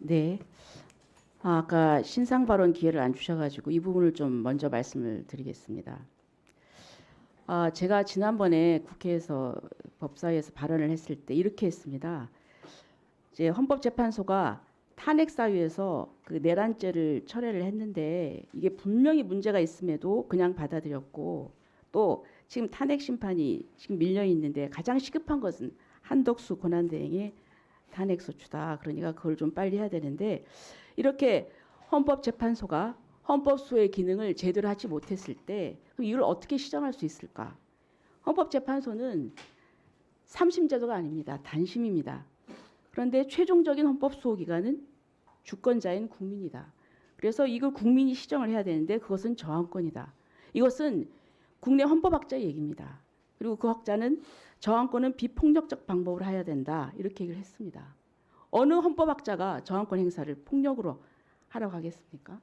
네. 아까 신상 발언 기회를 안 주셔가지고 이 부분을 좀 먼저 말씀을 드리겠습니다. 제가 지난번에 국회에서 법사위에서 발언을 했을 때 이렇게 했습니다. 이제 헌법재판소가 탄핵 사유에서 그 내란죄를 철회를 했는데 이게 분명히 문제가 있음에도 그냥 받아들였고, 또 지금 탄핵 심판이 지금 밀려 있는데 가장 시급한 것은 한덕수 권한대행의 탄핵 소추다. 그러니까 그걸 좀 빨리 해야 되는데, 이렇게 헌법재판소가 헌법소의 기능을 제대로 하지 못했을 때 그럼 이걸 어떻게 시정할 수 있을까? 헌법재판소는 3심 제도가 아닙니다. 단심입니다. 그런데 최종적인 헌법수호 기관은 주권자인 국민이다. 그래서 이걸 국민이 시정을 해야 되는데 그것은 저항권이다. 이것은 국내 헌법학자의 얘기입니다. 그리고 그 학자는 저항권은 비폭력적 방법으로 해야 된다. 이렇게 얘기를 했습니다. 어느 헌법학자가 저항권 행사를 폭력으로 하라고 하겠습니까?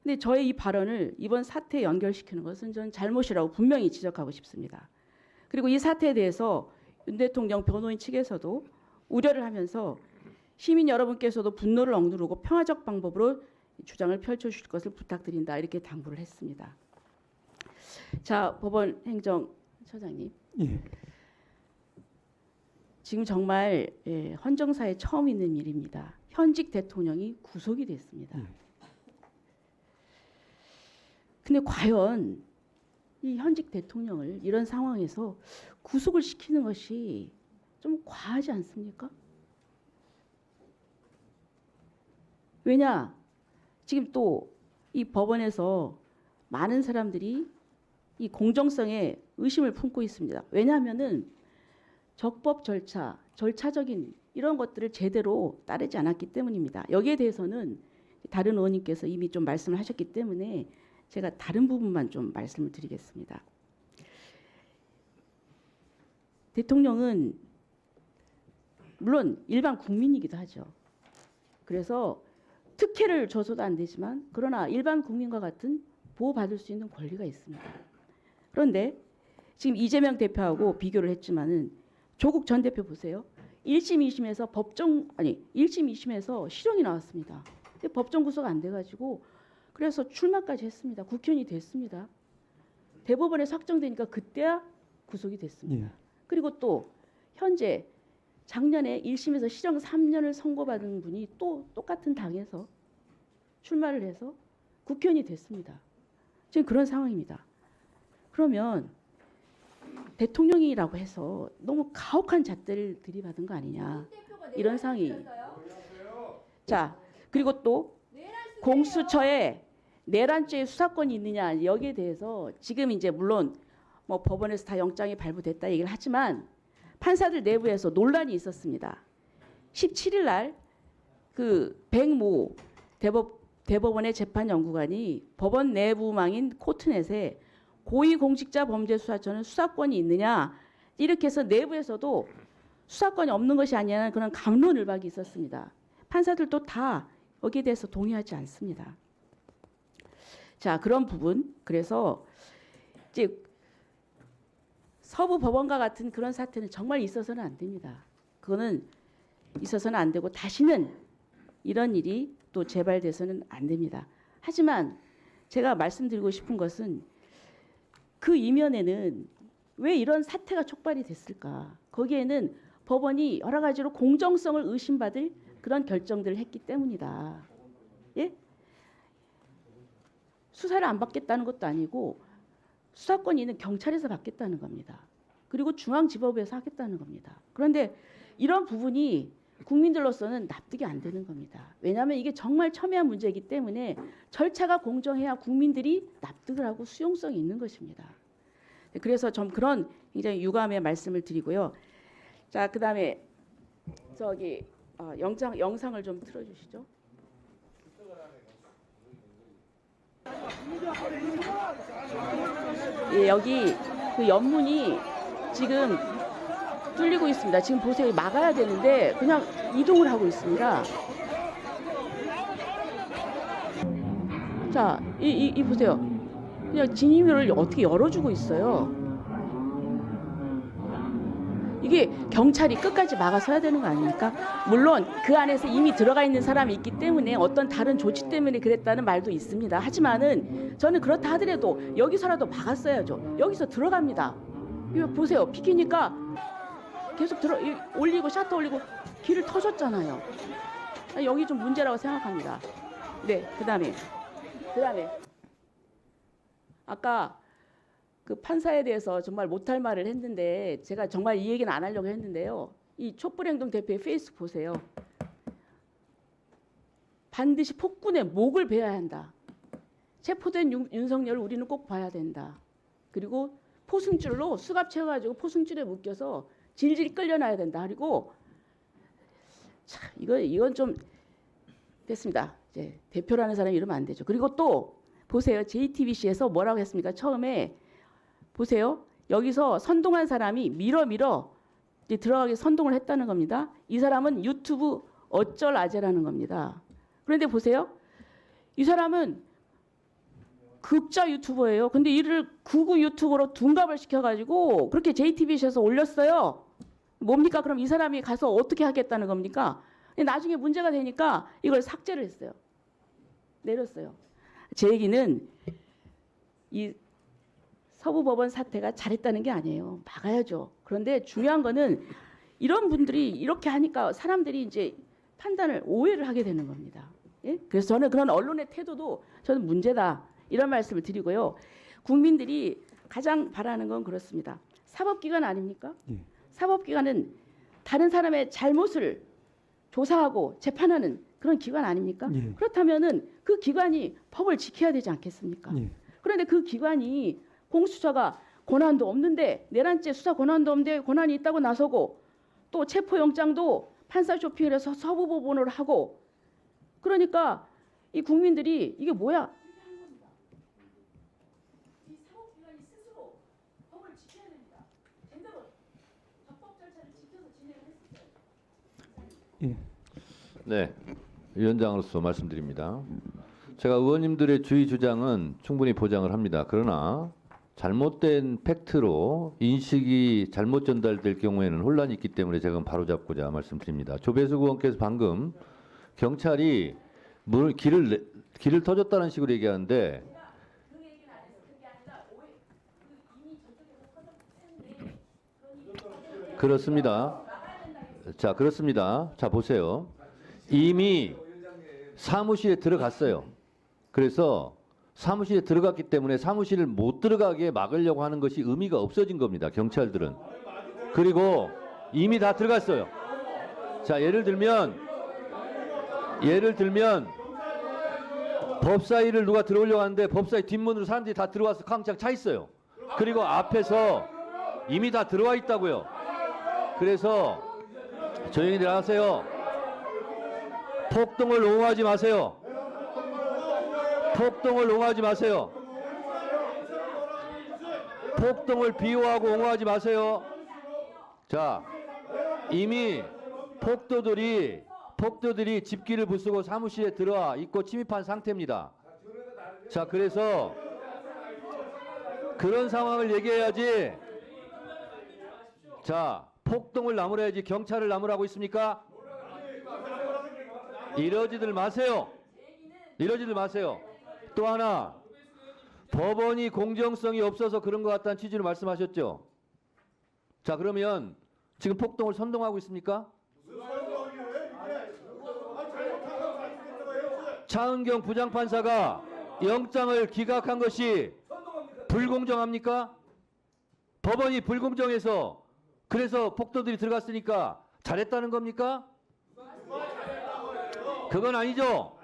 근데 저의 이 발언을 이번 사태에 연결시키는 것은 전 잘못이라고 분명히 지적하고 싶습니다. 그리고 이 사태에 대해서 윤 대통령 변호인 측에서도 우려를 하면서 시민 여러분께서도 분노를 억누르고 평화적 방법으로 주장을 펼쳐주실 것을 부탁드린다. 이렇게 당부를 했습니다. 자, 법원 행정처장님. 예. 지금 정말 헌정사에 처음 있는 일입니다. 현직 대통령이 구속이 됐습니다. 근데 과연 이 현직 대통령을 이런 상황에서 구속을 시키는 것이 좀 과하지 않습니까? 왜냐? 지금 또 이 법원에서 많은 사람들이 이 공정성에 의심을 품고 있습니다. 왜냐하면은 적법 절차, 절차적인 이런 것들을 제대로 따르지 않았기 때문입니다. 여기에 대해서는 다른 의원님께서 이미 좀 말씀을 하셨기 때문에 제가 다른 부분만 좀 말씀을 드리겠습니다. 대통령은 물론 일반 국민이기도 하죠. 그래서 특혜를 줘서도 안 되지만 그러나 일반 국민과 같은 보호받을 수 있는 권리가 있습니다. 그런데 지금 이재명 대표하고 비교를 했지만은 조국 전 대표 보세요. 1심, 2심에서 1심, 2심에서 실형이 나왔습니다. 근데 법정 구속 안 돼가지고 그래서 출마까지 했습니다. 국회의원이 됐습니다. 대법원에서 확정되니까 그때야 구속이 됐습니다. 예. 그리고 또 현재 작년에 1심에서 실형 3년을 선고받은 분이 또 똑같은 당에서 출마를 해서 국회의원이 됐습니다. 지금 그런 상황입니다. 그러면 대통령이라고 해서 너무 가혹한 잣대를 들이받은 거 아니냐, 이런 상황이. 자, 그리고 또 공수처에 내란죄 수사권이 있느냐, 여기에 대해서 지금 이제 물론 뭐 법원에서 다 영장이 발부됐다 얘기를 하지만 판사들 내부에서 논란이 있었습니다. 17일 날 그 백모 대법원의 재판연구관이 법원 내부망인 코트넷에 고위공직자범죄수사처는 수사권이 있느냐 이렇게 해서 내부에서도 수사권이 없는 것이 아니냐는 그런 갑론을박이 있었습니다. 판사들도 다 여기에 대해서 동의하지 않습니다. 자, 그런 부분, 그래서 이제 서부 법원과 같은 그런 사태는 정말 있어서는 안 됩니다. 그거는 있어서는 안 되고 다시는 이런 일이 또 재발돼서는 안 됩니다. 하지만 제가 말씀드리고 싶은 것은 그 이면에는 왜 이런 사태가 촉발이 됐을까? 거기에는 법원이 여러 가지로 공정성을 의심받을 그런 결정들을 했기 때문이다. 예? 수사를 안 받겠다는 것도 아니고 수사권이 있는 경찰에서 받겠다는 겁니다. 그리고 중앙지법에서 하겠다는 겁니다. 그런데 이런 부분이 국민들로서는 납득이 안 되는 겁니다. 왜냐하면 이게 정말 첨예한 문제이기 때문에 절차가 공정해야 국민들이 납득을 하고 수용성이 있는 것입니다. 그래서 좀 그런 굉장히 유감의 말씀을 드리고요. 자, 그다음에 저기 영상을 좀 틀어주시죠. 예, 여기 그 연문이 지금 뚫리고 있습니다. 지금 보세요. 막아야 되는데 그냥 이동을 하고 있습니다. 자, 이 보세요. 그냥 진입로를 어떻게 열어주고 있어요. 이게 경찰이 끝까지 막아서야 되는 거 아닙니까? 물론 그 안에서 이미 들어가 있는 사람이 있기 때문에 어떤 다른 조치 때문에 그랬다는 말도 있습니다. 하지만은 저는 그렇다 하더라도 여기서라도 막았어야죠. 여기서 들어갑니다. 이거 보세요. 비키니까 계속 올리고 셔터 올리고 길을 터줬잖아요. 여기 좀 문제라고 생각합니다. 네, 그다음에 아까 그 판사에 대해서 정말 못할 말을 했는데 제가 정말 이 얘기는 안 하려고 했는데요. 이 촛불행동 대표의 페이스북 보세요. 반드시 폭군의 목을 베어야 한다. 체포된 윤석열을 우리는 꼭 봐야 된다. 그리고 포승줄로 수갑 채워가지고 포승줄에 묶여서 질질 끌려놔야 된다. 그리고 참 이건 좀 됐습니다. 이제 대표라는 사람이 이러면 안 되죠. 그리고 또 보세요. JTBC에서 뭐라고 했습니까? 처음에 보세요. 여기서 선동한 사람이 밀어 이제 들어가게 선동을 했다는 겁니다. 이 사람은 유튜브 어쩔 아재라는 겁니다. 그런데 보세요. 이 사람은 극자 유튜버예요. 근데 이를 극우 유튜버로 둔갑을 시켜가지고 그렇게 JTBC에서 올렸어요. 뭡니까? 그럼 이 사람이 가서 어떻게 하겠다는 겁니까? 나중에 문제가 되니까 이걸 삭제를 했어요. 내렸어요. 제 얘기는 이 서부법원 사태가 잘했다는 게 아니에요. 막아야죠. 그런데 중요한 거는 이런 분들이 이렇게 하니까 사람들이 이제 판단을 오해를 하게 되는 겁니다. 예? 그래서 저는 그런 언론의 태도도 저는 문제다. 이런 말씀을 드리고요. 국민들이 가장 바라는 건 그렇습니다. 사법기관 아닙니까? 예. 사법기관은 다른 사람의 잘못을 조사하고 재판하는 그런 기관 아닙니까? 예. 그렇다면은 그 기관이 법을 지켜야 되지 않겠습니까? 예. 그런데 그 기관이 공수처가 권한도 없는데 내란죄 수사 권한도 없는데 권한이 있다고 나서고 또 체포영장도 판사 쇼핑을 해서 서부법원으로 하고 그러니까 이 국민들이 이게 뭐야? 이 사법기관이 스스로 법을 지켜야 됩니다. 제대로 적법 절차를 지켜서 진행을 했었어요. 예. 네, 위원장으로서 말씀드립니다. 제가 의원님들의 주의 주장은 충분히 보장을 합니다. 그러나 잘못된 팩트로 인식이 잘못 전달될 경우에는 혼란이 있기 때문에 제가 바로잡고자 말씀드립니다. 조배수 의원께서 방금 경찰이 길을 터줬다는 식으로 얘기하는데 그렇습니다. 자, 그렇습니다. 자, 보세요. 이미 사무실에 들어갔어요. 그래서 사무실에 들어갔기 때문에 사무실을 못 들어가게 막으려고 하는 것이 의미가 없어진 겁니다. 경찰들은. 그리고 이미 다 들어갔어요. 자, 예를 들면 법사위를 누가 들어오려고 하는데 법사위 뒷문으로 사람들이 다 들어와서 쾅창 차 있어요. 그리고 앞에서 이미 다 들어와 있다고요. 그래서 조용히들 하세요. 폭동을 옹호하지 마세요. 폭동을 옹호하지 마세요. 폭동을 비호하고 옹호하지 마세요. 자, 이미 폭도들이 집기를 부수고 사무실에 들어와 있고 침입한 상태입니다. 자, 그래서 그런 상황을 얘기해야지. 자, 폭동을 나무라야지 경찰을 나무라고 있습니까? 이러지들 마세요. 이러지들 마세요. 또 하나, 법원이 공정성이 없어서 그런 것 같다는 취지로 말씀하셨죠. 자, 그러면 지금 폭동을 선동하고 있습니까? 차은경 부장판사가 영장을 기각한 것이 불공정합니까? 법원이 불공정해서 그래서 폭도들이 들어갔으니까 잘했다는 겁니까? 그건 아니죠.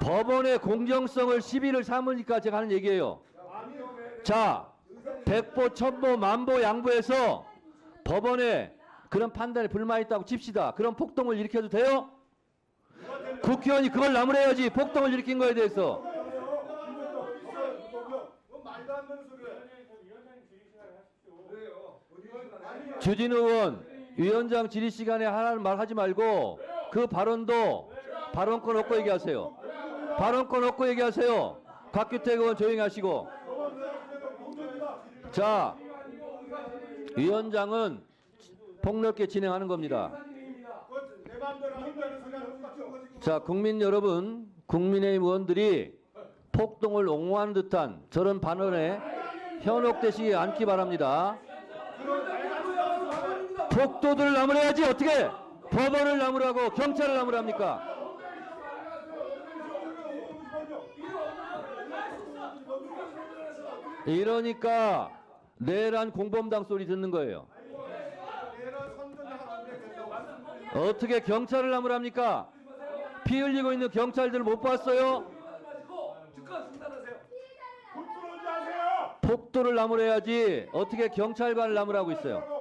법원의 공정성을 시비를 삼으니까 제가 하는 얘기예요. 자, 백보, 천보, 만보, 양보해서 법원에 그런 판단에 불만이 있다고 칩시다. 그럼 폭동을 일으켜도 돼요? 국회의원이 그걸 나무래야지. 폭동을 일으킨 거에 대해서. 주진우 의원, 위원장 질의 시간에 하라는 말 하지 말고 그 발언권 없고 얘기하세요. 발언권 없고 얘기하세요. 곽규택 의원 조용히 하시고. 자, 위원장은 폭넓게 진행하는 겁니다. 내 마음대로 한다는 소리하는 거죠. 자, 국민 여러분, 국민의힘 의원들이 폭동을 옹호하는 듯한 저런 발언에 현혹되시지 않기 바랍니다. 폭도들을 나무래야지 어떻게 법원을 나무라고 경찰을 나무랍니까? 이러니까 내란 공범당 소리 듣는 거예요. 어떻게 경찰을 나무랍니까? 피 흘리고 있는 경찰들을 못 봤어요? 폭도를 나무래야지 어떻게 경찰관을 나무라고 있어요?